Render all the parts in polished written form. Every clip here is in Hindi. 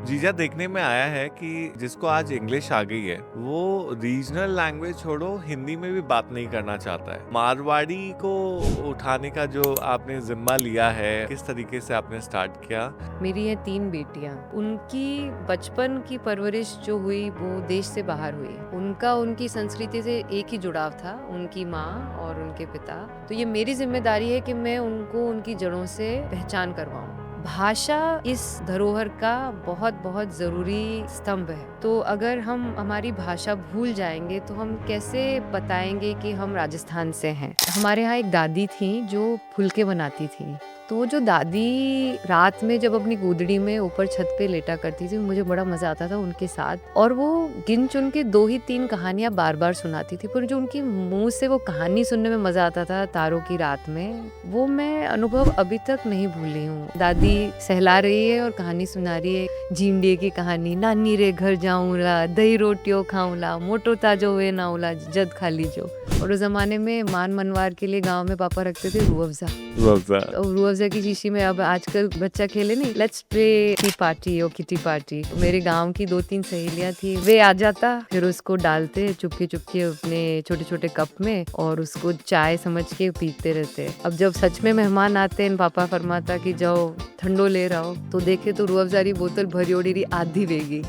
जीजा देखने में आया है कि जिसको आज इंग्लिश आ गई है वो रीजनल लैंग्वेज छोड़ो हिंदी में भी बात नहीं करना चाहता है। मारवाड़ी को उठाने का जो आपने जिम्मा लिया है, किस तरीके से आपने स्टार्ट किया? मेरी है 3 बेटियाँ। उनकी बचपन की परवरिश जो हुई वो देश से बाहर हुई। उनका उनकी संस्कृति से एक ही जुड़ाव था, उनकी माँ और उनके पिता। तो ये मेरी ज़िम्मेदारी है कि मैं उनको उनकी जड़ों से पहचान करवाऊँ। भाषा इस धरोहर का बहुत-बहुत ज़रूरी स्तंभ है। तो अगर हम हमारी भाषा भूल जाएँगे तो हम कैसे बताएँगे कि हम राजस्थान से हैं। हमारे यहाँ एक दादी थीं जो फुलके बनाती थीं। तो जो दादी रात में जब अपनी गोदड़ी में ऊपर छत पे लेटा करती थी, मुझे बड़ा मज़ा आता था उनके साथ और वो गिन-चुन के 2 ही 3 कहानियाँ बार-बार सुनाती थी, पर जो उनकी मुँह से वो कहानी सुनने में मज़ा आता था तारों की रात में, वो मैं अनुभव अभी तक नहीं भूली हूँ। दादी सहला रही है और कहानी सुना रही है, झींडे की कहानी, नानी रे घर जाऊँला, दही रोटियों खाऊँला, मोटो ताजो हुए नाऊला, जद खा लीजो। और उस ज़माने में मान मनवार के लिए गाँव में पापा रखते थे रूह अफ़ज़ा। रोजा। तो रूह अफ़ज़ा की शीशी में अब आजकल बच्चा खेले नहीं, लेट्स प्ले टी पार्टी और किटी पार्टी। तो मेरे गाँव की 2-3 सहेलियाँ थी, वे आ जाता, फिर उसको डालते चुपके-चुपके अपने छोटे-छोटे कप में और उसको चाय समझ के पीते रहते। अब जब सच में मेहमान आते हैं, पापा फरमाता कि जाओ ठंडो ले रहो, तो देखे तो रूह अफ़ज़ा री बोतल भरी ओड़ी री आधी वेगी।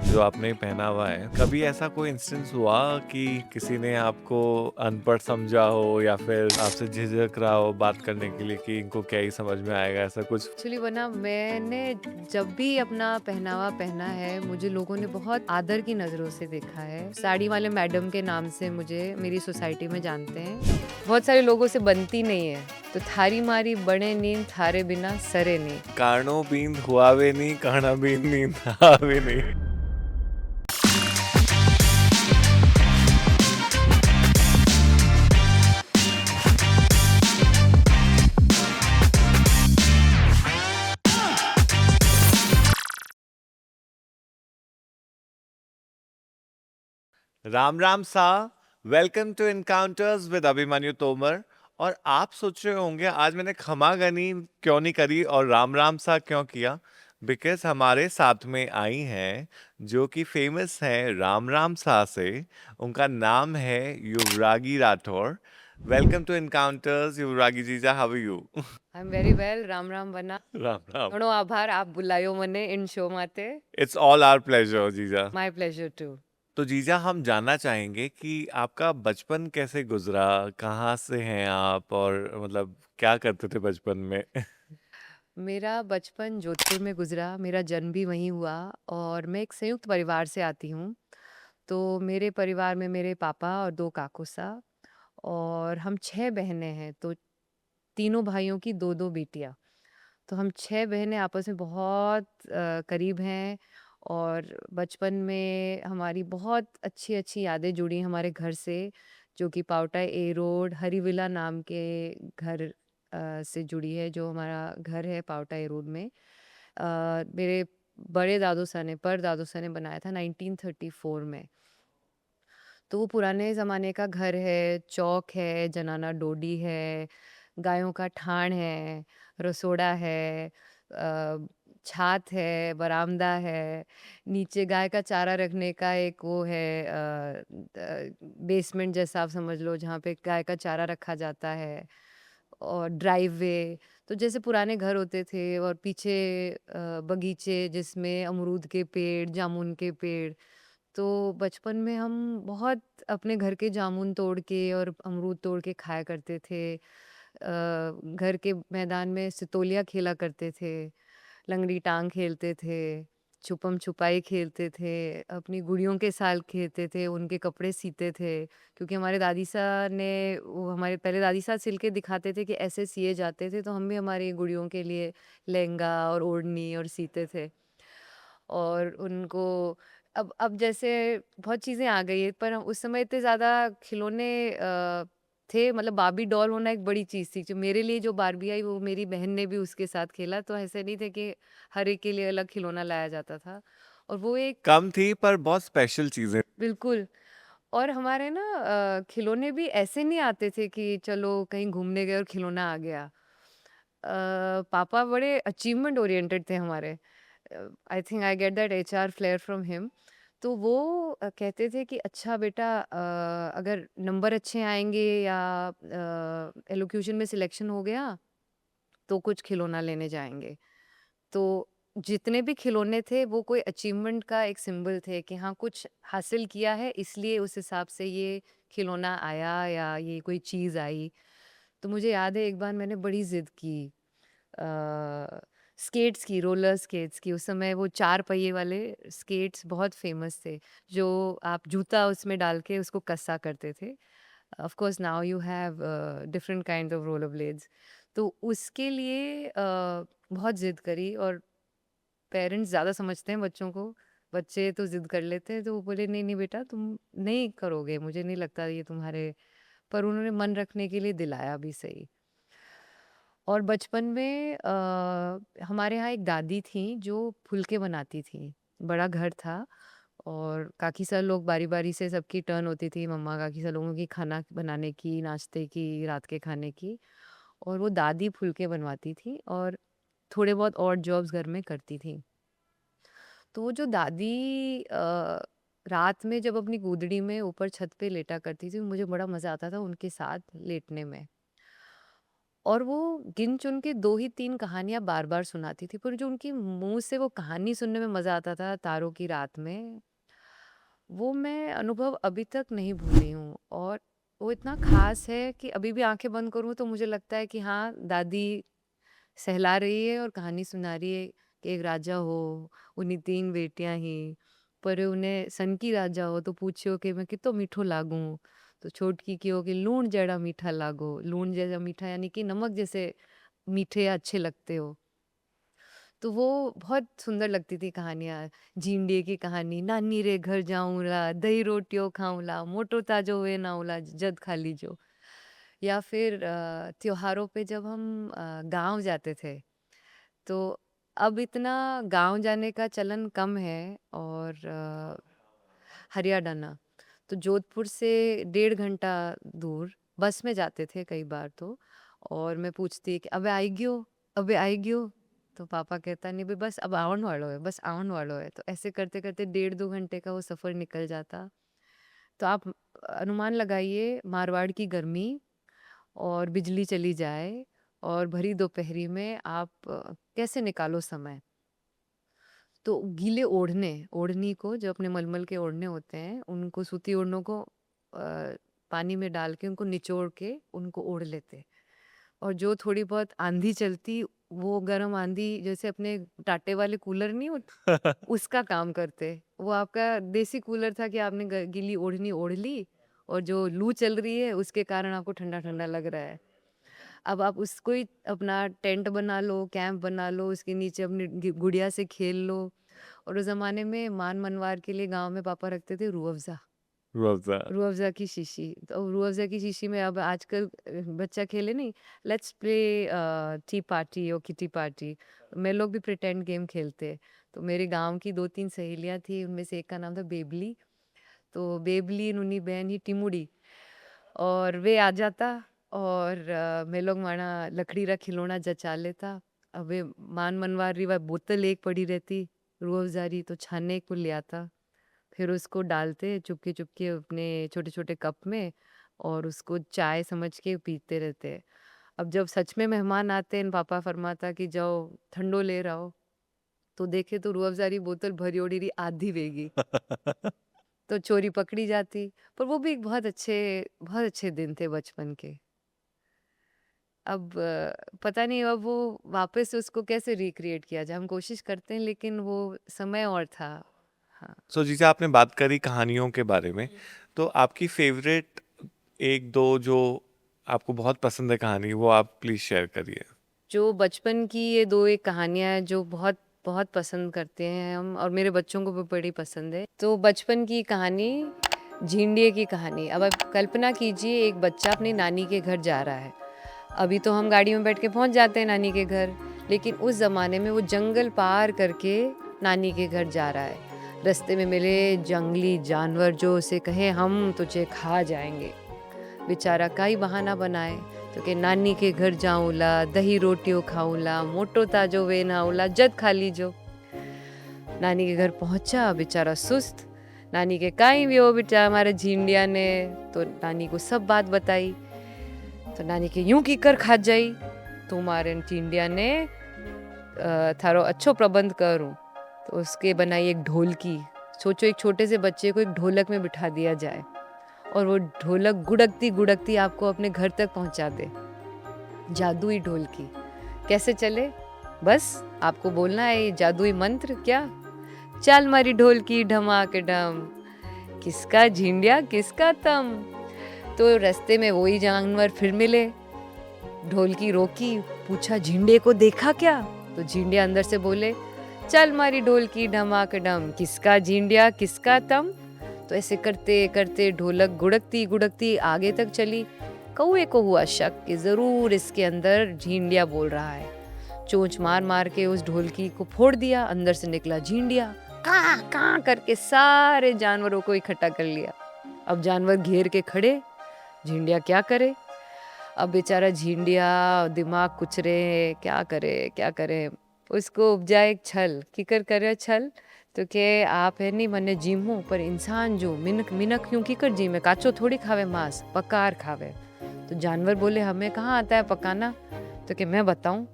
जो आपने पहना हुआ है, कभी ऐसा कोई इंस्टेंस हुआ कि किसी ने आपको अनपढ़ समझा हो या फिर आपसे झिझक रहा हो बात करने के लिए कि इनको क्या ही समझ में आएगा, ऐसा कुछ? एक्चुअली वरना मैंने जब भी अपना पहनावा पहना है, मुझे लोगों ने बहुत आदर की नज़रों से देखा है। साड़ी वाले मैडम के नाम से मुझे मेरी सोसाइटी में जानते हैं। बहुत सारे लोगों से बनती नहीं है, तो थारी मारी बड़े नींद थारे बिना सरे नी। कारणों बींद हुआवे नहीं, कहना बींद नींद आवे नहीं। राम राम सा। Welcome to encounters with Abhimanyu Tomar. और आप सोच रहे होंगे आज मैंने खमा गनी क्यों नहीं करी और राम राम सा क्यों किया। बिकॉज हमारे साथ में आई हैं जो कि फेमस हैं राम राम सा से। उनका नाम है Yuvragi Rathore. Welcome to encounters Yuvragi जीजा, how are you? I am very well, Ram Ram बना। राम राम। घणो आभार आप बुलायो मने इन शो माते। इट्स ऑल आवर प्लेजर जीजा। My pleasure too. तो जीजा हम जानना चाहेंगे कि आपका बचपन कैसे गुजरा, कहाँ से हैं आप और मतलब क्या करते थे बचपन में? मेरा बचपन जोधपुर में गुजरा, मेरा जन्म भी वहीं हुआ और मैं एक संयुक्त परिवार से आती हूँ। तो मेरे परिवार में मेरे पापा और 2 काकू साहब और हम 6 बहनें हैं, तो तीनों भाइयों की 2-2 बेटियाँ। तो हम 6 बहनें आपस में बहुत करीब हैं और बचपन में हमारी बहुत अच्छी-अच्छी यादें जुड़ी हैं हमारे घर से, जो कि पाओटा ए रोड, हरिविला नाम के घर से जुड़ी है, जो हमारा घर है पाओटा ए रोड में। मेरे बड़े दादू साहब ने परदादू साहब ने बनाया था 1934 में। तो वो पुराने ज़माने का घर है, चौक है, जनाना डोडी है, गायों का ठाण है, रसोड़ा है, छात है, बरामदा है, नीचे गाय का चारा रखने का एक वो है, बेसमेंट जैसा आप समझ लो जहाँ पे गाय का चारा रखा जाता है और ड्राइववे। तो जैसे पुराने घर होते थे और पीछे बगीचे जिसमें अमरूद के पेड़, जामुन के पेड़। तो बचपन में हम बहुत अपने घर के जामुन तोड़ के और अमरूद तोड़ के खाया करते थे। घर के मैदान में सितोलिया खेला करते थे, लंगड़ी टांग खेलते थे, छुपम-छुपाई खेलते थे, अपनी गुड़ियों के साथ खेलते थे, उनके कपड़े सीते थे। क्योंकि हमारे दादी साहब ने वो हमारे पहले दादी साहब सिल के दिखाते थे कि ऐसे सिए जाते थे, तो हम भी हमारी गुड़ियों के लिए लहंगा और ओढ़नी और सीते थे। और उनको अब जैसे बहुत चीज़ें आ गई हैं, पर उस समय इतने ज़्यादा खिलौने थे, मतलब बार्बी डॉल होना एक बड़ी चीज़ थी। जो मेरे लिए जो बार्बी आई वो मेरी बहन ने भी उसके साथ खेला, तो ऐसे नहीं थे कि हर एक के लिए अलग खिलौना लाया जाता था। और वो एक कम थी पर बहुत स्पेशल चीजें। बिल्कुल। और हमारे ना खिलौने भी ऐसे नहीं आते थे कि चलो कहीं घूमने गए और खिलौना आ गया। पापा बड़े अचीवमेंट ओरिएंटेड थे हमारे। I think I get that HR flair from him. तो वो कहते थे कि अच्छा बेटा, अगर नंबर अच्छे आएंगे या एलोक्यूशन में सिलेक्शन हो गया तो कुछ खिलौना लेने जाएंगे। तो जितने भी खिलौने थे वो कोई अचीवमेंट का एक सिंबल थे कि हाँ कुछ हासिल किया है, इसलिए उस हिसाब से ये खिलौना आया या ये कोई चीज़ आई। तो मुझे याद है एक बार मैंने बड़ी जिद की स्केट्स की, रोलर स्केट्स की। उस समय वो 4 पहिए वाले स्केट्स बहुत फेमस थे, जो आप जूता उसमें डाल के उसको कसा करते थे। Of course now you have different kind of roller blades. तो उसके लिए बहुत जिद करी, और पेरेंट्स ज़्यादा समझते हैं बच्चों को। बच्चे तो जिद कर लेते हैं, तो वो बोले नहीं नहीं बेटा तुम नहीं करोगे, मुझे नहीं लगता ये तुम्हारे। पर उन्होंने मन रखने के लिए दिलाया भी सही। और बचपन में हमारे यहाँ एक दादी थी जो फुलके बनाती थी। बड़ा घर था और काफ़ी सारे लोग बारी-बारी से सबकी टर्न होती थी, मम्मा काफ़ी सारे लोगों की खाना बनाने की, नाश्ते की, रात के खाने की। और वो दादी फुलके बनवाती थी और थोड़े बहुत और जॉब्स घर में करती थी। तो वो जो दादी रात में जब अपनी गोदड़ी में ऊपर छत पे लेटा करती थी, मुझे बड़ा मज़ा आता था उनके साथ लेटने में। और वो गिन-चुन के 2 ही 3 कहानियाँ बार-बार सुनाती थी, पर जो उनके मुँह से वो कहानी सुनने में मज़ा आता था तारों की रात में, वो मैं अनुभव अभी तक नहीं भूली हूँ। और वो इतना ख़ास है कि अभी भी आँखें बंद करूँ तो मुझे लगता है कि हाँ, दादी सहला रही है और कहानी सुना रही है कि एक राजा हो, उन्हीं 3 बेटियाँ ही, पर उन्हें सन की राजा हो तो पूछियो कि मैं कितो मीठो लागूं। तो छोटकी की हो कि लूण जड़ा मीठा लागो। लूण जैसा मीठा यानी कि नमक जैसे मीठे अच्छे लगते हो। तो वो बहुत सुंदर लगती थी कहानियाँ। झींडे की कहानी, नानी रे घर जाऊँला, दही रोटियों खाऊँला, मोटो ताजो हुए नाऊला, जद खा लीजो। या फिर त्योहारों पे जब हम गाँव जाते थे, तो अब इतना गाँव जाने का चलन कम है। और हरियाणा, तो जोधपुर से 1.5 घंटा दूर बस में जाते थे कई बार तो। और मैं पूछती कि अबे आई गयो, अबे आई गयो। तो पापा कहता नहीं भाई बस अब आवन वालों है, बस आवन वालों है। तो ऐसे करते करते 1.5-2 घंटे का वो सफ़र निकल जाता। तो आप अनुमान लगाइए, मारवाड़ की गर्मी और बिजली चली जाए और भरी दोपहरी में आप कैसे निकालो समय। तो गीले ओढ़ने, ओढ़नी को जो अपने मलमल के ओढ़ने होते हैं, उनको सूती ओढ़नों को पानी में डाल के उनको निचोड़ के उनको ओढ़ लेते। और जो थोड़ी बहुत आंधी चलती, वो गर्म आंधी जैसे अपने टाटे वाले कूलर नहीं होते, उसका काम करते। वो आपका देसी कूलर था कि आपने गीली ओढ़नी ओढ़ ली, और जो लू चल रही है उसके कारण आपको ठंडा ठंडा लग रहा है। अब आप उसको ही अपना टेंट बना लो, कैंप बना लो, उसके नीचे अपनी गुड़िया से खेल लो। और उस जमाने में मान मनवार के लिए गांव में पापा रखते थे रूह अफ़ज़ा। रोज़ा। रूह अफ़ज़ा की शीशी। तो रूह अफ़ज़ा की शीशी में अब आजकल बच्चा खेले नहीं, लेट्स प्ले टी पार्टी और किटी पार्टी। मैं लोग भी प्रिटेंड गेम खेलते। तो मेरे गांव की 2-3 सहेलियां थी, उनमें से एक का नाम था बेबली। तो बेबली नुनी बहन ही टिमुड़ी, और वे आ जाता। और मैं लोग माना लकड़ी रा खिलौना जचा लेता। अब वे मान मनवार री वह बोतल एक पड़ी रहती रूह अफ़ज़ा री, तो छाने को ले आता। फिर उसको डालते चुपके चुपके अपने छोटे छोटे कप में, और उसको चाय समझ के पीते रहते। अब जब सच में मेहमान आते हैं, पापा फरमाता कि जाओ ठंडो ले रहा, तो देखे तो रूह अफ़ज़ा री बोतल भरी ओड़ी रही आधी वेगी। तो चोरी पकड़ी जाती। पर वो भी एक बहुत अच्छे दिन थे बचपन के। अब पता नहीं अब वो वापस से उसको कैसे रिक्रिएट किया जाए। हम कोशिश करते हैं, लेकिन वो समय और था। हाँ। सो जैसे आपने बात करी कहानियों के बारे में, तो आपकी फेवरेट एक दो जो आपको बहुत पसंद है कहानी, वो आप प्लीज शेयर करिए। जो बचपन की ये 2 एक कहानियाँ हैं जो बहुत बहुत पसंद करते हैं हम, और मेरे बच्चों को भी बड़ी पसंद है। तो बचपन की कहानी, झींडे की कहानी। अब आप कल्पना कीजिए, एक बच्चा अपनी नानी के घर जा रहा है। अभी तो हम गाड़ी में बैठ के पहुंच जाते हैं नानी के घर, लेकिन उस ज़माने में वो जंगल पार करके नानी के घर जा रहा है। रास्ते में मिले जंगली जानवर जो उसे कहे हम तुझे खा जाएंगे। बेचारा काई बहाना बनाए, तो कि नानी के घर जाऊँला, दही रोटियों खाऊँला, मोटो ताजो वे नाऊँला, जद खा लीजो। नानी के घर पहुंचा, बेचारा सुस्त। नानी के काई भी हो बेटा हमारे झींडिया ने, तो नानी को सब बात बताई। तो नानी के यूं की कर खा जाई, तुम्हारे झींडिया ने थारो अच्छो प्रबंध करूं। तो उसके बनाई एक ढोलकी। सोचो एक छोटे से बच्चे को एक ढोलक में बिठा दिया जाए और वो ढोलक गुड़कती गुड़कती आपको अपने घर तक पहुंचा दे। जादुई ढोलकी कैसे चले? बस आपको बोलना है ये जादुई मंत्र, क्या चल मारी ढोलकी ढमाके ढम, किसका झिंडिया किसका तम। तो रास्ते में वही जानवर फिर मिले। ढोलकी रोकी, पूछा झिंडे को देखा क्या? तो झिंडिया अंदर से बोले चल मारी ढोलकी ढमाके ढम, किसका झिंडिया किसका तम। तो ऐसे करते करते ढोलक गुड़कती गुड़कती आगे तक चली। कौए को हुआ शक कि जरूर इसके अंदर झिंडिया बोल रहा है। चोंच मार मार के उस ढोलकी को फोड़ दिया, अंदर से निकला झिंडिया। कां कां करके सारे जानवरों को इकट्ठा कर लिया। अब जानवर घेर के खड़े, झिंडिया क्या करे? अब बेचारा झिंडिया दिमाग कुचरे, क्या करे क्या करे। उसको उपजा एक छल, किकर करे छल, तो के आप है नहीं मने जीमो, पर इंसान जो मिनक मिनक क्यों किकर जीमे, काचो थोड़ी खावे मांस, पकार खावे। तो जानवर बोले हमें कहाँ आता है पकाना? तो कि मैं बताऊं।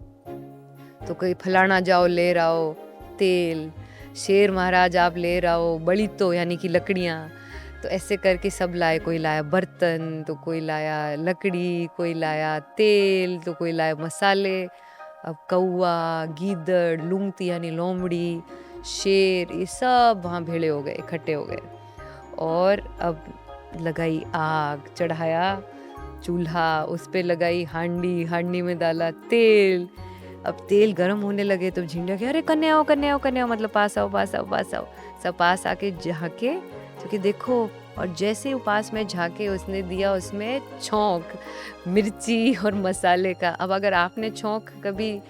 तो कोई फलाना जाओ ले रहो तेल, शेर महाराज आप ले रहो बड़ी तो यानी कि लकड़ियाँ। तो ऐसे करके सब लाए, कोई लाया बर्तन, तो कोई लाया लकड़ी, कोई लाया तेल, तो कोई लाया मसाले। अब कौआ, गीदड़, लूंगती यानी लोमड़ी, शेर, ये सब वहाँ भेड़े हो गए, इकट्ठे हो गए। और अब लगाई आग, चढ़ाया चूल्हा, उस पे लगाई हांडी, हांडी में डाला तेल। अब तेल गर्म होने लगे तो झिंडिया के अरे कन्या आओ कन्या आओ कन्या आओ, मतलब पास आओ पास आओ पास आओ। सब पास आके झाके, क्योंकि देखो, और जैसे वो पास में झाके उसने दिया उसमें छौंक मिर्ची और मसाले का। अब अगर आपने छौंक कभी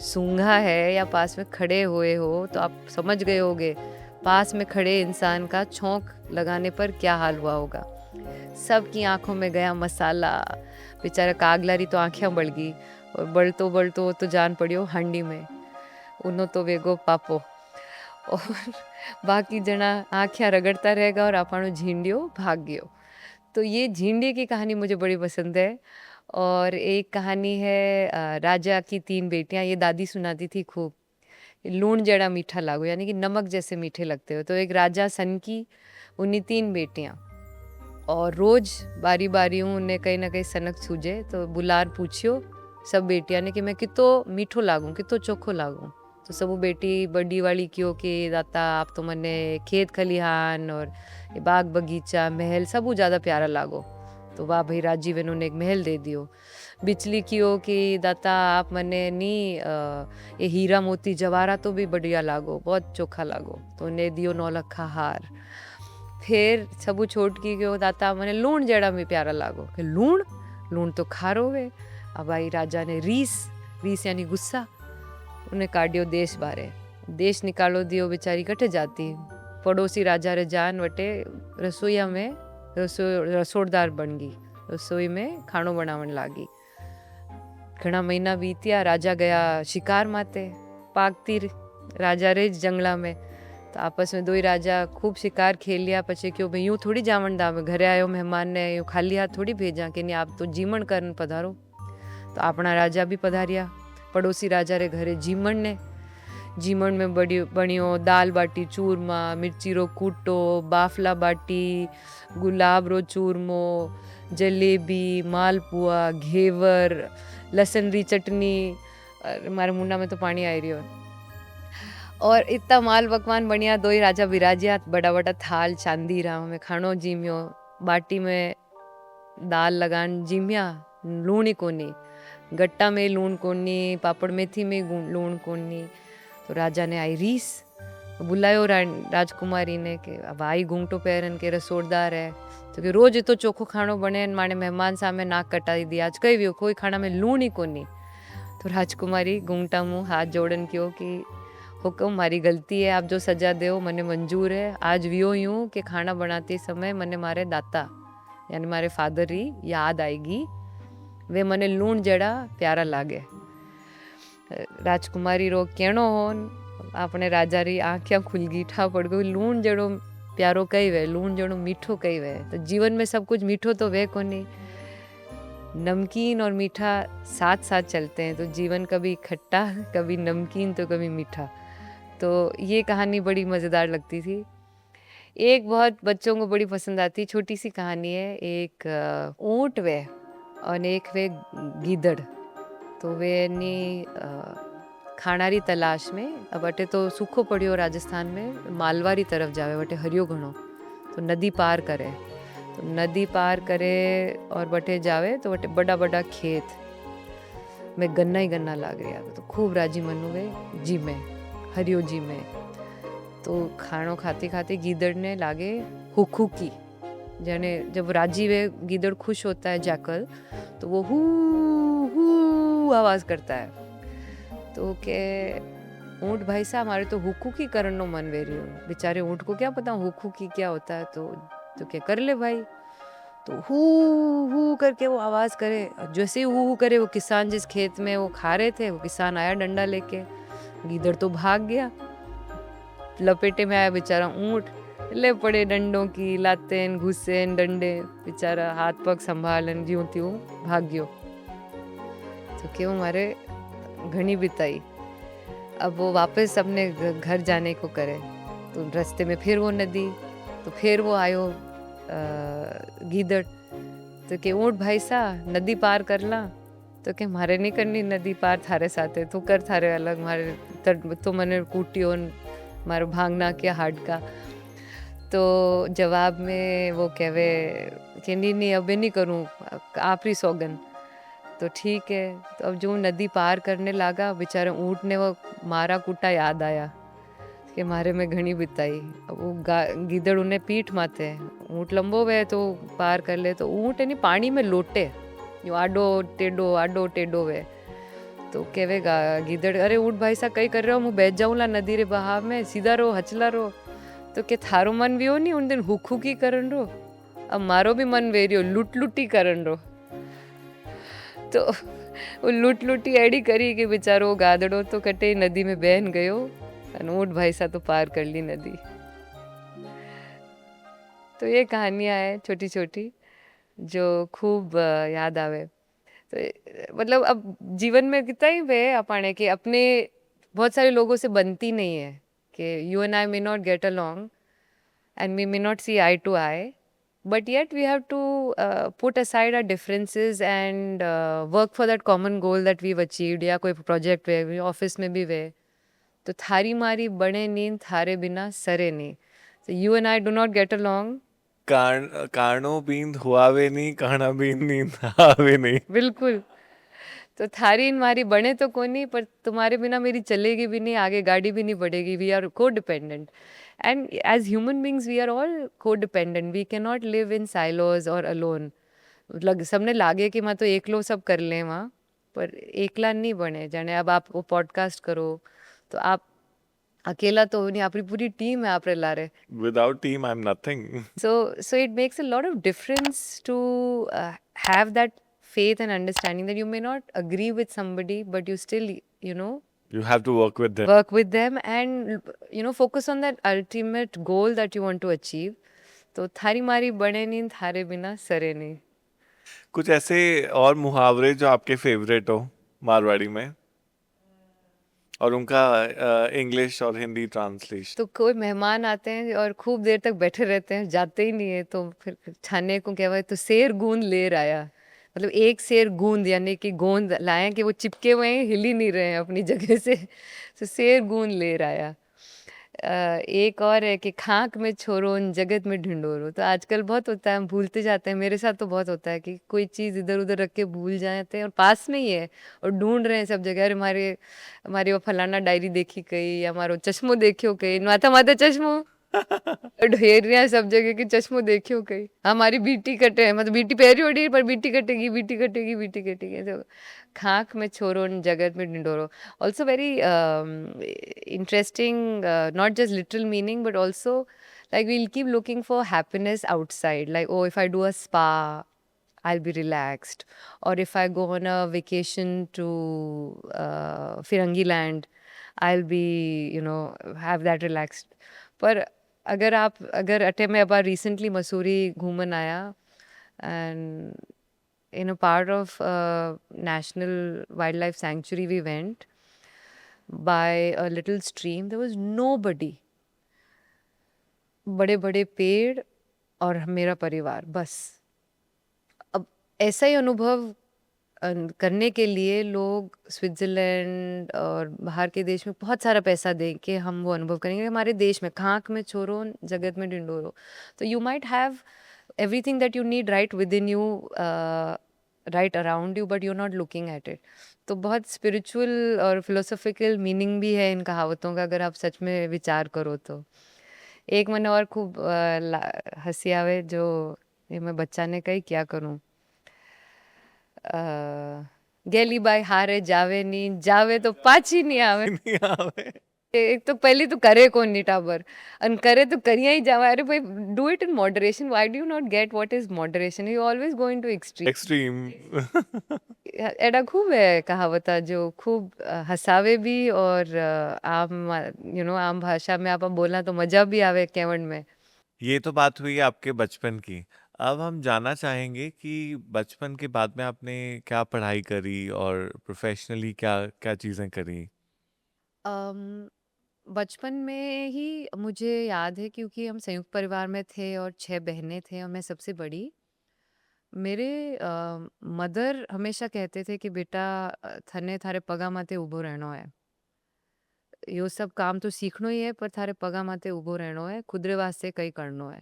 सूंघा है या पास में खड़े हुए हो तो आप समझ गए होगे पास में खड़े इंसान का छौंक लगाने पर क्या हाल हुआ होगा। सबकी आंखों में गया मसाला, बेचारा कागलारी तो आंखें बढ़ गई, और बढ़तो तो जान पड़ियो हांडी में, उनो तो वेगो पापो। और बाकी जना आँखें रगड़ता रहेगा और आपनो झींडियो भाग गयो। तो ये झींडे की कहानी मुझे बड़ी पसंद है। और एक कहानी है राजा की 3 बेटियां, ये दादी सुनाती थी खूब। लूण जड़ा मीठा लागो, यानी कि नमक जैसे मीठे लगते हो। तो एक राजा सन की, उन्हीं 3 बेटियां, और रोज बारी बारी उन्हें कहीं ना कहीं सनक सूझे तो बुलार पूछियो सब बेटियां ने कि मैं कितो मीठो लागू, कितो चोखो लागू। तो सब बेटी बड़ी वाली क्यों कि दाता आप तो मने खेत खलिहान और ये बाग बगीचा महल सब ज़्यादा प्यारा लागो। तो वाह भाई राजीव इन्होंने एक महल दे दियो। बिचली क्यों कि दाता आप मने नी ये हीरा मोती जवाहरा तो भी बढ़िया लागो, बहुत चोखा लागो, तो उन्हें दियो 9 लखा हार। फिर सबू छोट की क्यों दाता मने लूण जड़ा में प्यारा लागो, कि लूण लूण तो खारो वे। अब भाई राजा ने रीस, रीस यानी गुस्सा, उन्हें काटियो देश बारे, देश निकालो दियो, बेचारी कटे जाती। पड़ोसी राजा रे जान वटे रसोईया में रसोड़दार बन गई, रसोई में खानो बनावन लागी। घना महीना बीतिया, राजा गया शिकार माते, पागती राजा रे जंगला में। तो आपस में 2 ही राजा खूब शिकार खेल लिया। पछे क्यों भाई यूं थोड़ी जावन दावे, घरे आयो मेहमान ने यूं खाली हाथ थोड़ी भेजा कि नहीं आप तो जीमण करन पधारो। तो अपना राजा भी पधारिया पड़ोसी राजा रे घरे जीमण ने। जीमण में बणियो दाल बाटी चूरमा, मिर्ची रो कूटो, बाफला बाटी, गुलाब रो चूरमो, जलेबी, मालपुआ, घेवर, लसन री चटनी। मारे मुंडा में तो पानी आ रही हो। और इतना माल पकवान बढ़िया, 2 ही राजा विराजिया, बड़ा बड़ा थाल चांदी राम में खानो जीमियो। बाटी में दाल लगान जीमिया, लूण ही कोनी, गट्टा में लूण कोनी, पापड़ मेथी में लूण कोनी। तो राजा ने आई रीस, बुलायो राजकुमारी ने कि अब आई घूंघटो पहरन के रसोड़दार है, तो कि रोज तो चोखो खानो बने, माने मेहमान सामने नाक कटाई दी, आज कई भी कोई खाना में लूण ही कोनी। तो राजकुमारी घूंघटा मुँह हाथ जोड़न क्यों कि हुक्म मारी गलती है, आप जो सजा दो मने मंजूर है। आज वियो यूं कि खाना बनाते समय मने मारे दाता यानी मारे फादर ही याद आएगी, वे मने लूण जड़ा प्यारा लागे। राजकुमारी रो कहणो होन, આપણે રાજારી આંખ્યા खुल गई ठा पड़ गई लूण जड़ो प्यारो कई वे लूण जड़ो मीठो कई वे तो जीवन में सब कुछ मीठो तो वे कोनी नमकीन और मीठा साथ साथ चलते हैं तो जीवन कभी खट्टा कभी नमकीन तो कभी मीठा तो ये कहानी बड़ी मज़ेदार लगती थी एक बहुत बच्चों को बड़ी पसंद आती छोटी सी कहानी है एक ऊँट वे और एक वे गीदड़ तो वे खाणारी तलाश में अब अटे तो सूखो पड़ियो राजस्थान में मालवारी तरफ जावे बटे हरियो घणो तो नदी पार करे तो नदी पार करे और बटे जावे तो बटे बड़ा बड़ा खेत में गन्ना ही गन्ना लाग रहा तो खूब राजी मनु वे जी में हरियो जी में तो खाणो खाते खाते गीदड़ ने लागे हुकुकी जाने जब राजी वे गीदड़ खुश होता है जाकर तो वो हू हू आवाज करता है तो के ऊँट भाई साहब हमारे तो हुकुकी करनो मन वे रही हूँ बेचारे ऊँट को क्या पता हुकुकी क्या होता है तो क्या कर ले भाई तो हू करके वो आवाज करे जैसे ही हू करे वो किसान जिस खेत में वो खा रहे थे वो किसान आया डंडा लेके गीदड़ तो भाग गया लपेटे में आया बेचारा ऊँट ले पड़े डंडों की लातेन घुसेन डंडे बेचारा हाथ पग संभालन ज्यों त्यों भाग गयो तो क्यों मारे घनी बिताई अब वो वापस अपने घर जाने को करे तो रास्ते में फिर वो नदी तो फिर वो आयो गीदड़ तो के ऊँट भाई सा नदी पार कर ला तो के मारे नहीं करनी नदी पार थारे साथे तू कर थारे अलग मारे तो मने कूटियो मारो भांगना क्या हाड का तो जवाब में वो कहवे कि नहीं अबे नहीं करूँ आपरी सौगन तो ठीक है तो अब जो नदी पार करने लगा बेचारे ऊँट ने वो मारा कूटा याद आया कि मारे में घनी बिताई अब वो गीदड़ उन्हें पीठ माथे ऊँट लंबो वे तो पार कर ले तो ऊँट यानी पानी में लोटे जो आडो टेडो वे तो कहेगा गीदड़ अरे ऊँट भाई सा कई कर रहे हो मैं बैठ जाऊँ ला नदी रे बहाव में सीधा रो हचला रो तो के थारो मन भी हो नहीं उन दिन हुकी करन रो अब मारो भी मन वे रियो लुटी करन रो तो वो लुटी एड़ी करी कि बेचारो गादड़ो तो कटे नदी में बहन गयो ऊँट भाई सा तो पार कर ली नदी तो ये कहानियां है छोटी छोटी जो खूब याद आवे तो मतलब अब जीवन में कितना ही वे अपने कि अपने बहुत सारे लोगों से बनती नहीं है कि you and I may not get along and we may not see eye to eye but yet we have to put aside our differences and work for that common goal that we've achieved या कोई प्रोजेक्ट वे ऑफिस में भी वे तो थारी मारी बने नींद थारे बिना सरे नहीं so you and I do not get along कारणो बींद हुआवे नहीं कहना बींद नींद आवे नहीं बिल्कुल तो थारी मारी बने तो कोनी पर तुम्हारे बिना मेरी चलेगी भी नहीं आगे गाड़ी भी नहीं बढ़ेगी we are codependent and as human beings we are all codependent we can not live in silos और अलोन सबने लागे कि मैं तो एकलो सब कर लें वहाँ पर एकला नहीं बने जाने अब आप वो पॉडकास्ट करो तो आप अकेला तो नहीं आपकी पूरी टीम है आप ला रहे without team I am nothing so it makes a lot of difference to have that faith and understanding that you may not agree with somebody but you still you have to work with them and focus on that ultimate goal that you want to achieve तो थारी मारी बने नहीं थारे बिना सरे नहीं कुछ ऐसे और मुहावरे जो आपके फेवरेट हो मारवाड़ी में और उनका इंग्लिश और हिंदी ट्रांसलेशन तो कोई मेहमान आते हैं और खूब देर तक बैठे रहते हैं जाते ही नहीं है तो फिर छाने को क्या हुआ तो शेर गूंद लेर आया मतलब एक शेर गूंद यानी कि गोंद लाए कि वो चिपके हुए हैं हिल ही नहीं रहे हैं अपनी जगह से तो शेर गूंद लेर आया एक और है कि खाक में छोरो जगत में ढिंडोरो तो आजकल बहुत होता है हम भूलते जाते हैं मेरे साथ तो बहुत होता है कि कोई चीज़ इधर उधर रख के भूल जाते हैं और पास में ही है और ढूंढ रहे हैं सब जगह अरे हमारी वो फलाना डायरी देखी कहीं या हमारो चश्मो देखियो कहीं माथा माथा चश्मो ढेर रहा सब जगह की चश्मो देखियो कहीं हमारी बीटी कटे है मतलब बीटी पहरी ओढ़ी पर बीटी कटेगी तो खाक में छोरो जगत में ढिंडोरो also very interesting not just literal meaning but also like we'll keep looking for happiness outside like oh if I do a spa I'll be relaxed or if I go on a vacation to Firangi land I'll be, have that relaxed. पर अगर अटे में अबार recently मसूरी घूमन आया, and in a part of National Wildlife Sanctuary we went by a little stream. There was nobody. बड़े बड़े पेड़ और मेरा परिवार बस. अब ऐसा ही अनुभव करने के लिए लोग स्विट्जरलैंड और बाहर के देश में बहुत सारा पैसा दे के हम वो अनुभव करेंगे. हमारे देश में खाक में छोरो जगत में ढिंडोरो. तो you might have everything that you need right within you, right around you, but you're not looking at it. तो बहुत स्पिरिचुअल और फिलोसॉफिकल मीनिंग भी है इन कहावतों का, अगर आप सच में विचार करो तो. एक मैंने और खूब हंसी आवे जो ये मैं बच्चा ने कही क्या करूं. गेली बाई हारे जावे नी जावे तो पाची नहीं आवे. नहीं आवे. एक तो पहली तो करे कौन नहीं टाबर अन करे तो करिया ही जावा. अरे भाई do it in moderation. Why do you not get what is moderation? You always going to extreme. Extreme. एडा खूब है कहावता जो खूब हसावे भी और आम आम भाषा में आप बोलना तो मजा भी आवे केवण में. ये तो बात हुई आपके बचपन की. अब हम जानना चाहेंगे कि बचपन के बाद में आपने क्या पढ़ाई करी और प्रोफेशनली क्या क्या चीजें करी. अम, बचपन में ही मुझे याद है क्योंकि हम संयुक्त परिवार में थे और 6 बहनें थे और मैं सबसे बड़ी. मेरे मदर हमेशा कहते थे कि बेटा थने थारे पगा माथे ऊभो रहनो है. यो सब काम तो सीखनो ही है पर थारे पगा माथे ऊभो रहनो है, खुदरे वास्ते कई करनो है.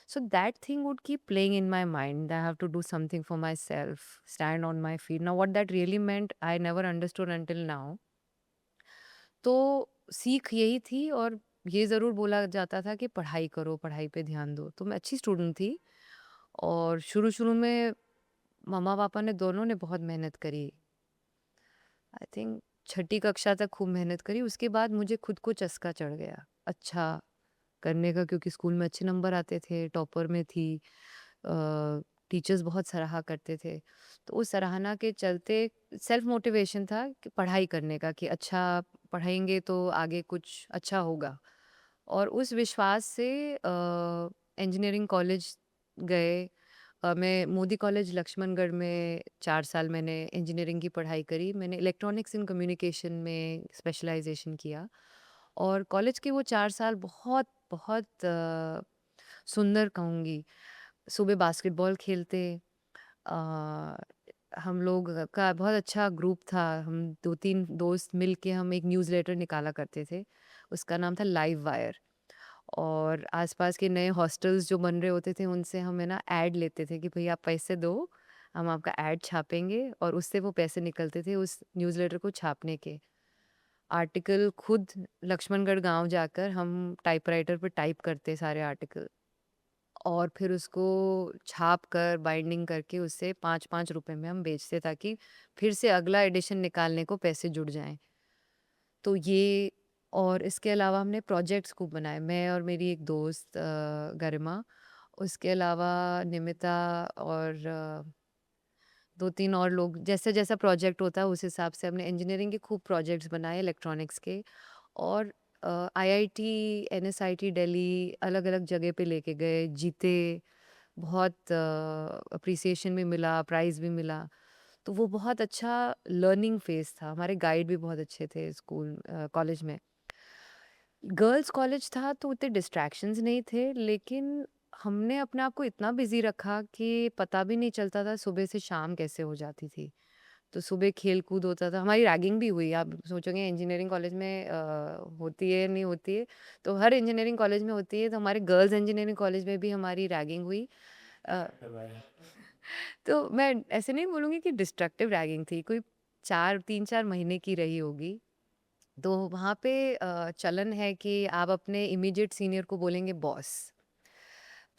So that thing would keep playing in my mind. I have to do something for myself, stand on my feet. Now, what that really meant, I never understood until now. तो सीख यही थी और ये ज़रूर बोला जाता था कि पढ़ाई करो, पढ़ाई पे ध्यान दो. तो मैं अच्छी स्टूडेंट थी और शुरू-शुरू में मम्मा-पापा ने दोनों ने बहुत मेहनत करी. आई थिंक छठी कक्षा तक खूब मेहनत करी. उसके बाद मुझे खुद को चस्का चढ़ गया अच्छा करने का क्योंकि स्कूल में अच्छे नंबर आते थे, टॉपर में थी. टीचर्स बहुत सराहा करते थे. तो उस सराहना के चलते सेल्फ मोटिवेशन था कि पढ़ाई करने का कि अच्छा पढ़ाएंगे तो आगे कुछ अच्छा होगा. और उस विश्वास से इंजीनियरिंग कॉलेज गए. मैं मोदी कॉलेज लक्ष्मणगढ़ में 4 साल मैंने इंजीनियरिंग की पढ़ाई करी. मैंने इलेक्ट्रॉनिक्स इन कम्युनिकेशन में स्पेशलाइजेशन किया और कॉलेज के वो 4 साल बहुत बहुत सुंदर कहूँगी. सुबह बास्केटबॉल खेलते. अ, हम लोग का बहुत अच्छा ग्रुप था. हम 2-3 दोस्त मिल के हम एक न्यूज़लेटर निकाला करते थे. उसका नाम था लाइव वायर. और आसपास के नए हॉस्टल्स जो बन रहे होते थे उनसे हम है ना ऐड लेते थे कि भई आप पैसे दो, हम आपका ऐड छापेंगे और उससे वो पैसे निकलते थे उस न्यूज़लेटर को छापने के. आर्टिकल खुद लक्ष्मणगढ़ गाँव जाकर हम टाइपराइटर पे टाइप करते सारे आर्टिकल और फिर उसको छाप कर बाइंडिंग करके उससे 5-5 रुपए में हम बेचते ताकि फिर से अगला एडिशन निकालने को पैसे जुड़ जाएँ. तो ये और इसके अलावा हमने प्रोजेक्ट्स खूब बनाए, मैं और मेरी एक दोस्त गरिमा. उसके अलावा निमिता और 2-3 और लोग जैसा-जैसा प्रोजेक्ट होता है उस हिसाब से हमने इंजीनियरिंग के खूब प्रोजेक्ट्स बनाए इलेक्ट्रॉनिक्स के. और आईआईटी, एनएसआईटी दिल्ली अलग-अलग जगह पे लेके गए, जीते. बहुत अप्रिसिएशन भी मिला, प्राइज़ भी मिला. तो वो बहुत अच्छा लर्निंग फ़ेज़ था. हमारे गाइड भी बहुत अच्छे थे स्कूल कॉलेज में. गर्ल्स कॉलेज था तो उतने डिस्ट्रैक्शंस नहीं थे, लेकिन हमने अपने आप को इतना बिज़ी रखा कि पता भी नहीं चलता था सुबह से शाम कैसे हो जाती थी. तो सुबह खेल-कूद होता था. हमारी रैगिंग भी हुई. आप सोचोगे इंजीनियरिंग कॉलेज में होती है, नहीं होती है? तो हर इंजीनियरिंग कॉलेज में होती है, तो हमारे गर्ल्स इंजीनियरिंग कॉलेज में भी हमारी रैगिंग हुई. अ, तो मैं ऐसे नहीं बोलूँगी कि डिस्ट्रक्टिव रैगिंग थी, कोई 3-4 महीने की रही होगी. तो वहाँ पे चलन है कि आप अपने इमीडिएट सीनियर को बोलेंगे बॉस.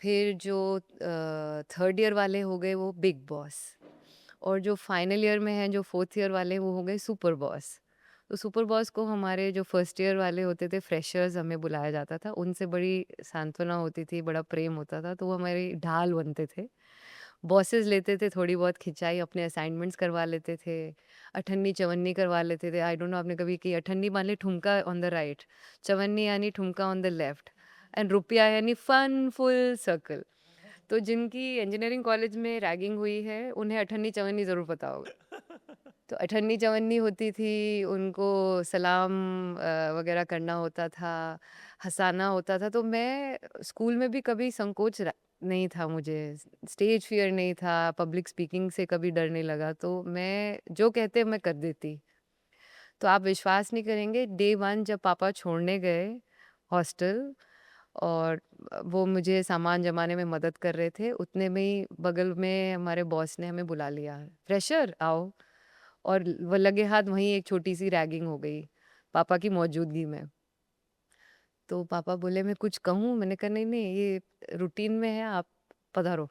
फिर जो थर्ड ईयर वाले हो गए वो बिग बॉस. और जो फाइनल ईयर में हैं, जो फोर्थ ईयर वाले वो हो गए सुपर बॉस. तो सुपर बॉस को हमारे जो फर्स्ट ईयर वाले होते थे फ्रेशर्स हमें बुलाया जाता था. उनसे बड़ी सांत्वना होती थी, बड़ा प्रेम होता था, तो वो हमारी ढाल बनते थे. बॉसेस लेते थे थोड़ी बहुत खिंचाई, अपने असाइनमेंट्स करवा लेते थे, अठन्नी चवन्नी करवा लेते थे। आई डोंट नो आपने कभी की अठन्नी मान ली ठुमका ऑन द राइट, चवन्नी यानी ठुमका ऑन द लेफ्ट, एंड रुपया यानी फन फुल सर्कल। तो जिनकी इंजीनियरिंग कॉलेज में रैगिंग हुई है उन्हें अठन्नी चवन्नी ज़रूर पता होगा। तो अठन्नी चवन्नी होती थी, उनको सलाम वगैरह करना होता था, हँसाना होता था। तो मैं स्कूल में भी कभी संकोच नहीं था मुझे, स्टेज फियर नहीं था, पब्लिक स्पीकिंग से कभी डर नहीं लगा। तो मैं जो कहते मैं कर देती। तो आप विश्वास नहीं करेंगे, डे 1 जब पापा छोड़ने गए हॉस्टल और वो मुझे सामान जमाने में मदद कर रहे थे, उतने में ही बगल में हमारे बॉस ने हमें बुला लिया, फ्रेशर आओ। और वो लगे हाथ वहीं एक छोटी-सी रैगिंग हो गई, पापा की मौजूदगी में। तो पापा बोले मैं कुछ कहूँ? मैंने कहा नहीं-नहीं ये रूटीन में है, आप पधारो।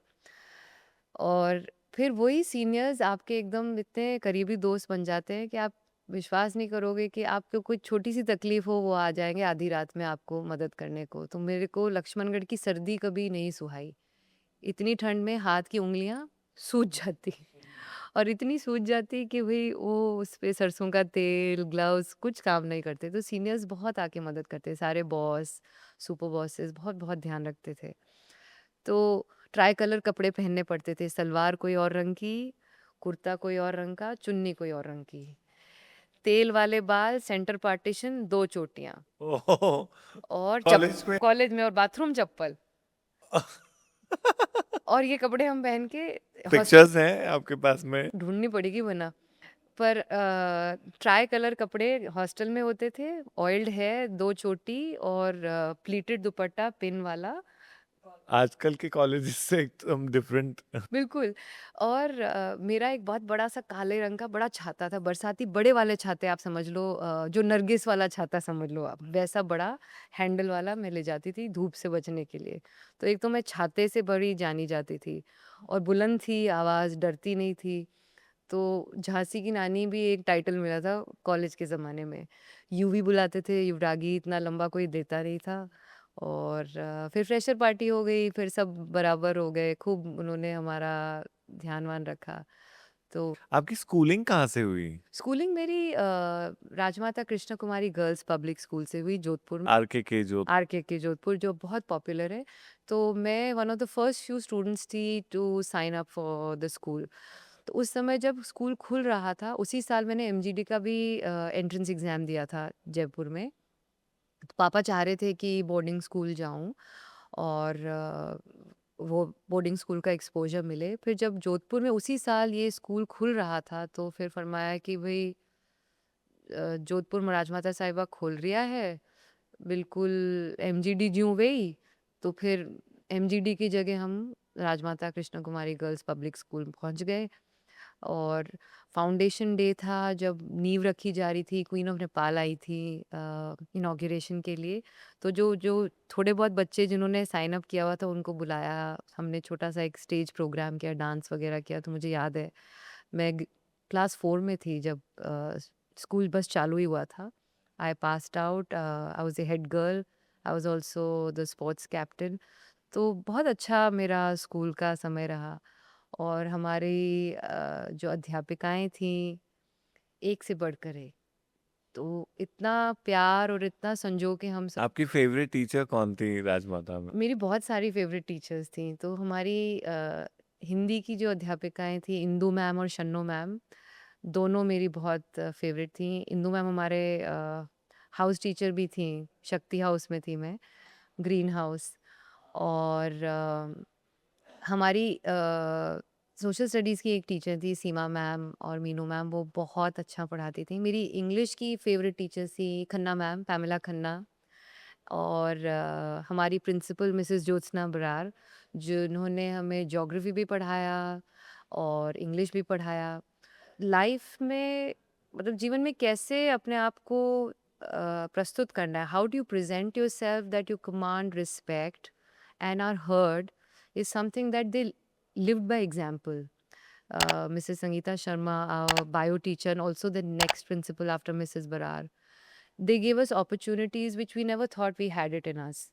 और फिर वही सीनियर्स आपके एकदम इतने करीबी दोस्त बन जाते हैं कि आप विश्वास नहीं करोगे कि आपको कोई छोटी-सी तकलीफ हो वो आ जाएँगे आधी रात में आपको मदद करने को। तो मेरे को लक्ष्मणगढ़ की सर्दी कभी नहीं सुहाई। इतनी ठंड में हाथ की उँगलियाँ सूज जाती और इतनी सूज जाती कि भई वो उस पे सरसों का तेल, ग्लव्स कुछ काम नहीं करते। तो सीनियर्स बहुत आके मदद करते, सारे बॉस, सुपर बॉसेस बहुत-बहुत ध्यान रखते थे। तो ट्राई कलर कपड़े पहनने पड़ते थे, सलवार कोई और रंग की, कुर्ता कोई और रंग का, चुन्नी कोई और रंग की। तेल वाले बाल, सेंटर पार्टिशन, 2 चोटियाँ ओह! और कॉलेज में कॉलेज में और बाथरूम चप्पल। और ये कपड़े हम पहन के हॉस्ट पिक्चर्स हैं आपके पास में? ढूँढनी पड़ेगी वरना। पर ट्राई कलर कपड़े हॉस्टल में होते थे, ऑयल्ड हेयर, 2 चोटी और प्लीटेड दुपट्टा पिन वाला। आजकल के कॉलेजेस से एकदम डिफरेंट। बिल्कुल। और मेरा एक बहुत बड़ा-सा काले रंग का बड़ा छाता था, बरसाती बड़े वाले छाते आप समझ लो, जो नरगिस वाला छाता समझ लो आप, वैसा बड़ा हैंडल वाला मैं ले जाती थी धूप से बचने के लिए। तो एक तो मैं छाते से बड़ी जानी जाती थी और बुलंद थी आवाज़, डरती नहीं थी। तो झांसी की नानी भी एक टाइटल मिला था कॉलेज के ज़माने में। यूवी बुलाते थे, युवरागी इतना लंबा कोई देता नहीं था। और फिर फ्रेशर पार्टी हो गई, फिर सब बराबर हो गए, खूब उन्होंने हमारा ध्यान-वान रखा। तो आपकी स्कूलिंग कहाँ से हुई? स्कूलिंग मेरी राजमाता कृष्ण कुमारी गर्ल्स पब्लिक स्कूल से हुई जोधपुर में, आरकेके जो आरकेके जोधपुर जो बहुत पॉपुलर है। तो मैं one of the first few students थी to sign up for the school. तो उस समय जब स्कूल खुल रहा था, उसी साल मैंने एमजीडी का भी एंट्रेंस एग्ज़ाम दिया था जयपुर में। तो पापा चाह रहे थे कि बोर्डिंग स्कूल जाऊँ और वो बोर्डिंग स्कूल का एक्सपोज़र मिले। फिर जब जोधपुर में उसी साल ये स्कूल खुल रहा था, तो फिर फरमाया कि भई जोधपुर में राजमाता साहिबा खोल रिया है, बिल्कुल एमजीडी ज्यों वेई, तो फिर एमजीडी की जगह हम राजमाता कृष्ण कुमारी गर्ल्स पब्लिक स्कूल पहुँच गए। और फाउंडेशन डे था जब नींव रखी जा रही थी, क्वीन ऑफ नेपाल आई थी इनॉग्रेशन के लिए। तो जो जो थोड़े बहुत बच्चे जिन्होंने साइन अप किया हुआ था उनको बुलाया, हमने छोटा सा एक स्टेज प्रोग्राम किया, डांस वगैरह किया। तो मुझे याद है मैं क्लास 4 में थी जब स्कूल बस चालू ही हुआ था। I passed out, I was the head girl, I was also the sports captain. तो बहुत अच्छा मेरा स्कूल का समय रहा। और हमारी जो अध्यापिकाएँ थीं, एक से बढ़कर एक। तो इतना प्यार और इतना संजो के हम सब। आपकी फेवरेट टीचर कौन थी राजमाता में? मेरी बहुत सारी फ़ेवरेट टीचर्स थीं। तो हमारी हिंदी की जो अध्यापिकाएँ थीं, इंदु मैम और शन्नो मैम, दोनों मेरी बहुत फ़ेवरेट थीं। इंदु मैम हमारे हाउस टीचर भी थीं, शक्ति हाउस में थी मैं, ग्रीन हाउस। और हमारी सोशल स्टडीज़ की एक टीचर थी सीमा मैम और मीनू मैम, वो बहुत अच्छा पढ़ाती थी। मेरी इंग्लिश की फ़ेवरेट टीचर्स थी खन्ना मैम, पैमेला खन्ना। और हमारी प्रिंसिपल मिसेस ज्योत्सना बरार, जिन्होंने हमें ज्योग्राफी भी पढ़ाया और इंग्लिश भी पढ़ाया। लाइफ में मतलब जीवन में कैसे अपने आप को प्रस्तुत करना है, how do you present yourself that you command respect and are heard, is something that they lived by example. Mrs. Sangeeta Sharma, our bio teacher, and also the next principal after Mrs. Barar, they gave us opportunities which we never thought we had it in us.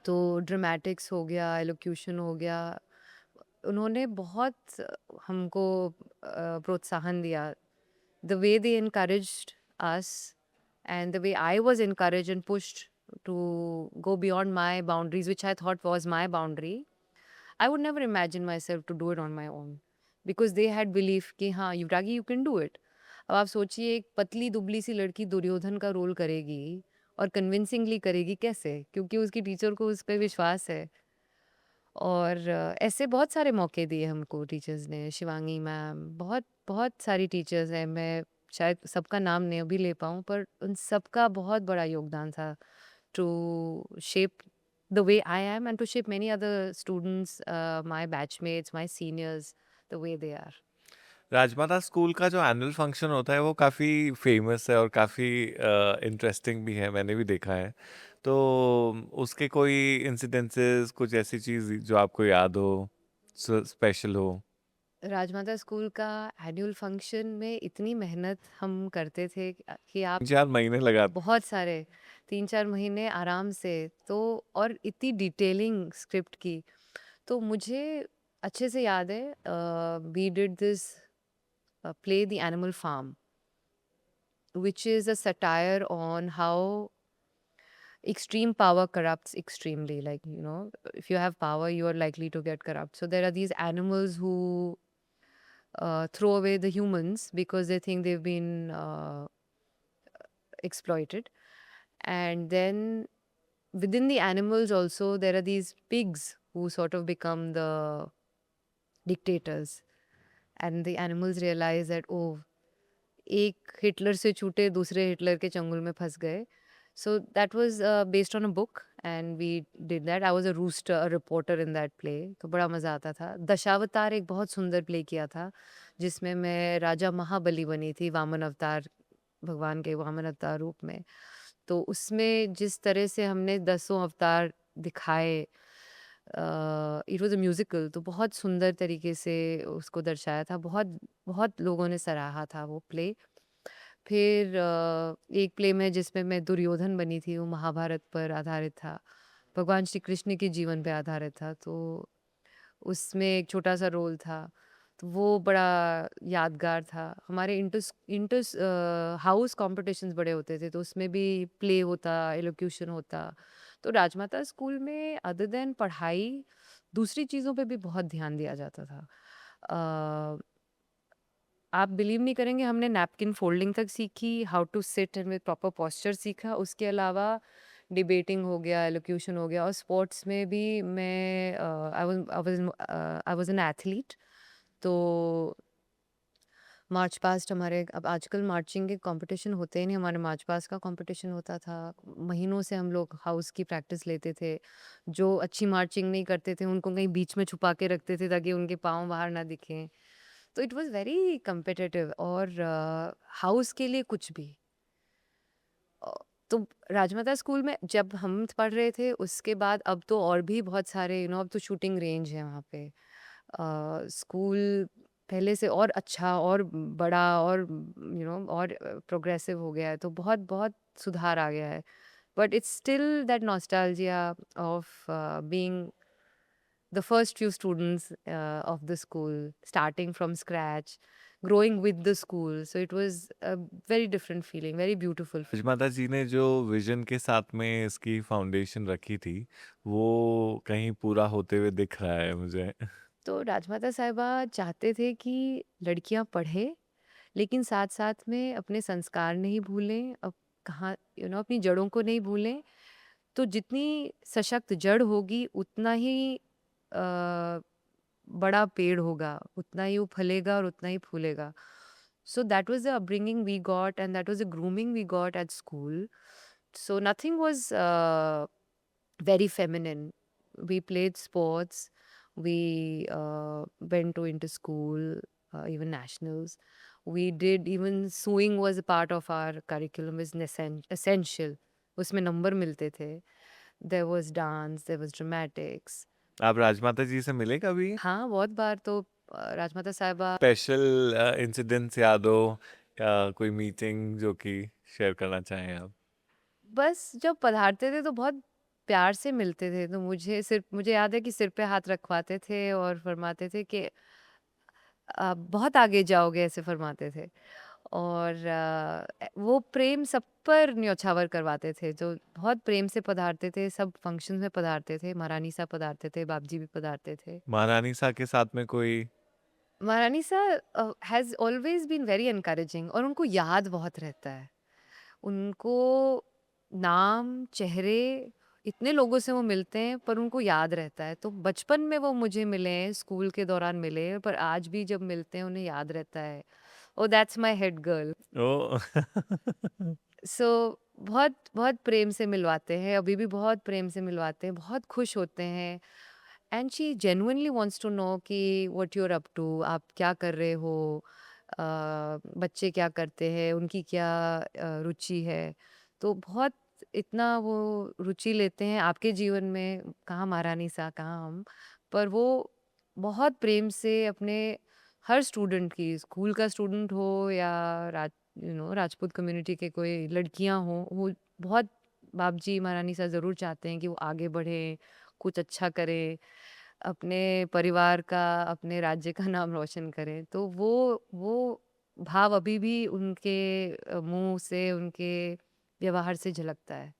तो ड्रामेटिक्स हो गया, एलोक्यूशन हो गया, उन्होंने बहुत हमको प्रोत्साहन दिया. The way they encouraged us and the way I was encouraged and pushed to go beyond my boundaries, which I thought was my boundary, I would never imagine myself to do it on my own. Because they had belief कि हाँ युवरागी you can do it. अब आप सोचिए एक पतली दुबली सी लड़की दुर्योधन का रोल करेगी और कन्विंसिंगली करेगी कैसे? क्योंकि उसकी टीचर को उस पे विश्वास है. और ऐसे बहुत सारे मौके दिए हमको टीचर्स ने, शिवांगी मैम, बहुत बहुत सारी टीचर्स हैं, मैं शायद सबका नाम नहीं अभी ले पाऊँ, पर उन सबका बहुत बड़ा योगदान था to shape the way I am and to shape many other students, my batchmates, my seniors, the way they are. Rajmata school का जो एनुअल फंक्शन होता है वो काफ़ी फेमस है और काफ़ी इंटरेस्टिंग भी है, मैंने भी देखा है। तो उसके कोई इंसिडेंसेस, कुछ ऐसी चीज़ जो आपको याद हो, स्पेशल हो? राजमाता स्कूल का एनुअल फंक्शन में इतनी मेहनत हम करते थे कि आप 4 महीने लगा बहुत सारे 3-4 महीने आराम से, तो और इतनी डिटेलिंग स्क्रिप्ट की, तो मुझे अच्छे से याद है we did this play The Animal Farm, which is a satire on how extreme power corrupts extremely. Like, you know, if you have power, you are likely to get corrupt. So there are these animals who throw away the humans because they think they've been exploited. And then within the animals also, there are these pigs who sort of become the dictators. And the animals realize that, oh, एक हिटलर से छूटे दूसरे हिटलर के चंगुल में फंस गए. So that was based on a book and we did that. I was a rooster reporter in that play. तो बड़ा मज़ा आता था. दशावतार एक बहुत सुंदर प्ले किया था जिसमें मैं राजा महाबली बनी थी, वामन अवतार, भगवान के वामन अवतार रूप में. तो उसमें जिस तरह से हमने दसों अवतार दिखाए, इट वाज अ म्यूजिकल, तो बहुत सुंदर तरीके से उसको दर्शाया था. बहुत बहुत लोगों ने सराहा था वो प्ले. फिर एक प्ले में जिसमें मैं दुर्योधन बनी थी, वो महाभारत पर आधारित था, भगवान श्री कृष्ण के जीवन पे आधारित था. तो उसमें एक छोटा सा रोल था, तो वो बड़ा यादगार था. हमारे इंटर्स इंटर्स हाउस कॉम्पिटिशन्स बड़े होते थे, तो उसमें भी प्ले होता, एलोक्यूशन होता. तो राजमाता स्कूल में अदर देन पढ़ाई दूसरी चीज़ों पे भी बहुत ध्यान दिया जाता था. अ, आप बिलीव नहीं करेंगे, हमने नैपकिन फोल्डिंग तक सीखी, how to sit and with proper posture सीखा. उसके अलावा डिबेटिंग हो गया, एलोक्यूशन हो गया, और स्पोर्ट्स में भी मैं आई वाज एन एथलीट. तो मार्च पास्ट हमारे, अब आजकल मार्चिंग के कंपटीशन होते ही नहीं, हमारे मार्च पास्ट का कंपटीशन होता था. महीनों से हम लोग हाउस की प्रैक्टिस लेते थे. जो अच्छी मार्चिंग नहीं करते थे उनको कहीं बीच में छुपा के रखते थे ताकि उनके पाँव बाहर ना दिखें. तो इट वाज वेरी कम्पिटिटिव. और हाउस के लिए कुछ भी. अ, तो राजमाता स्कूल में जब हम पढ़ रहे थे उसके बाद अब तो और भी बहुत सारे, अब तो शूटिंग रेंज है वहाँ पे. स्कूल पहले से और अच्छा और बड़ा और और प्रोग्रेसिव हो गया है, तो बहुत बहुत सुधार आ गया है. But it's still that nostalgia of being the first few students of the school, starting from scratch, growing with the school. So it was a very different feeling, very beautiful. Rajmata ji ने जो विजन के साथ में इसकी फाउंडेशन रखी थी, वो कहीं पूरा होते हुए दिख रहा है मुझे। तो राजमाता साहिबा चाहते थे कि लड़कियां पढ़े, लेकिन साथ साथ में अपने संस्कार नहीं भूलें, अब कहाँ अपनी जड़ों को नहीं भूलें. तो जितनी सशक्त जड़ होगी उतना ही बड़ा पेड़ होगा, उतना ही वो फलेगा और उतना ही फूलेगा. So that was the upbringing we got, and that was the grooming we got at school. So nothing was very feminine. We played sports. We went to inter school, even nationals. We did even sewing was a part of our curriculum, is essential. उसमें नंबर मिलते थे. There was dance, there was dramatics. आप राजमाता जी से मिले कभी? हाँ, बहुत बार. तो राजमाता साहिबा स्पेशल इंसिडेंट्स याद हो या कोई मीटिंग जो कि शेयर करना चाहें आप? बस जब पधारते थे तो बहुत प्यार से मिलते थे, तो मुझे याद है कि सिर पे हाथ रखवाते थे और फरमाते थे कि आप बहुत आगे जाओगे, ऐसे फरमाते थे। और वो प्रेम सब पर न्योछावर करवाते थे, जो बहुत प्रेम से पधारते थे, सब फंक्शंस में पधारते थे, महारानी साहब पधारते थे, बाबूजी भी पधारते थे। महारानी सा के साथ में कोई? महारानी साहब has always been very encouraging, और उनको याद बहुत रहता है। उनको नाम, चेहरे, इतने लोगों से वो मिलते हैं पर उनको याद रहता है। तो बचपन में वो मुझे मिले, स्कूल के दौरान मिले, पर आज भी जब मिलते हैं उन्हें याद रहता है, oh that's my head girl. ओ सो बहुत बहुत प्रेम से मिलवाते हैं, अभी भी बहुत प्रेम से मिलवाते हैं, बहुत खुश होते हैं। And she genuinely wants to know कि what you are up to, आप क्या कर रहे हो, बच्चे क्या करते हैं, उनकी क्या रुचि है। तो बहुत इतना वो रुचि लेते हैं आपके जीवन में, कहाँ महारानी सा, कहाँ हम, पर वो बहुत प्रेम से अपने हर स्टूडेंट की, स्कूल का स्टूडेंट हो या राजपूत कम्युनिटी के कोई लड़कियां हो, वो बहुत बाबूजी महारानी सा ज़रूर चाहते हैं कि वो आगे बढ़े, कुछ अच्छा करे, अपने परिवार का, अपने राज्य का नाम रोशन करें। तो वो भाव अभी भी उनके मुंह से, उनके व्यवहार से झलकता है।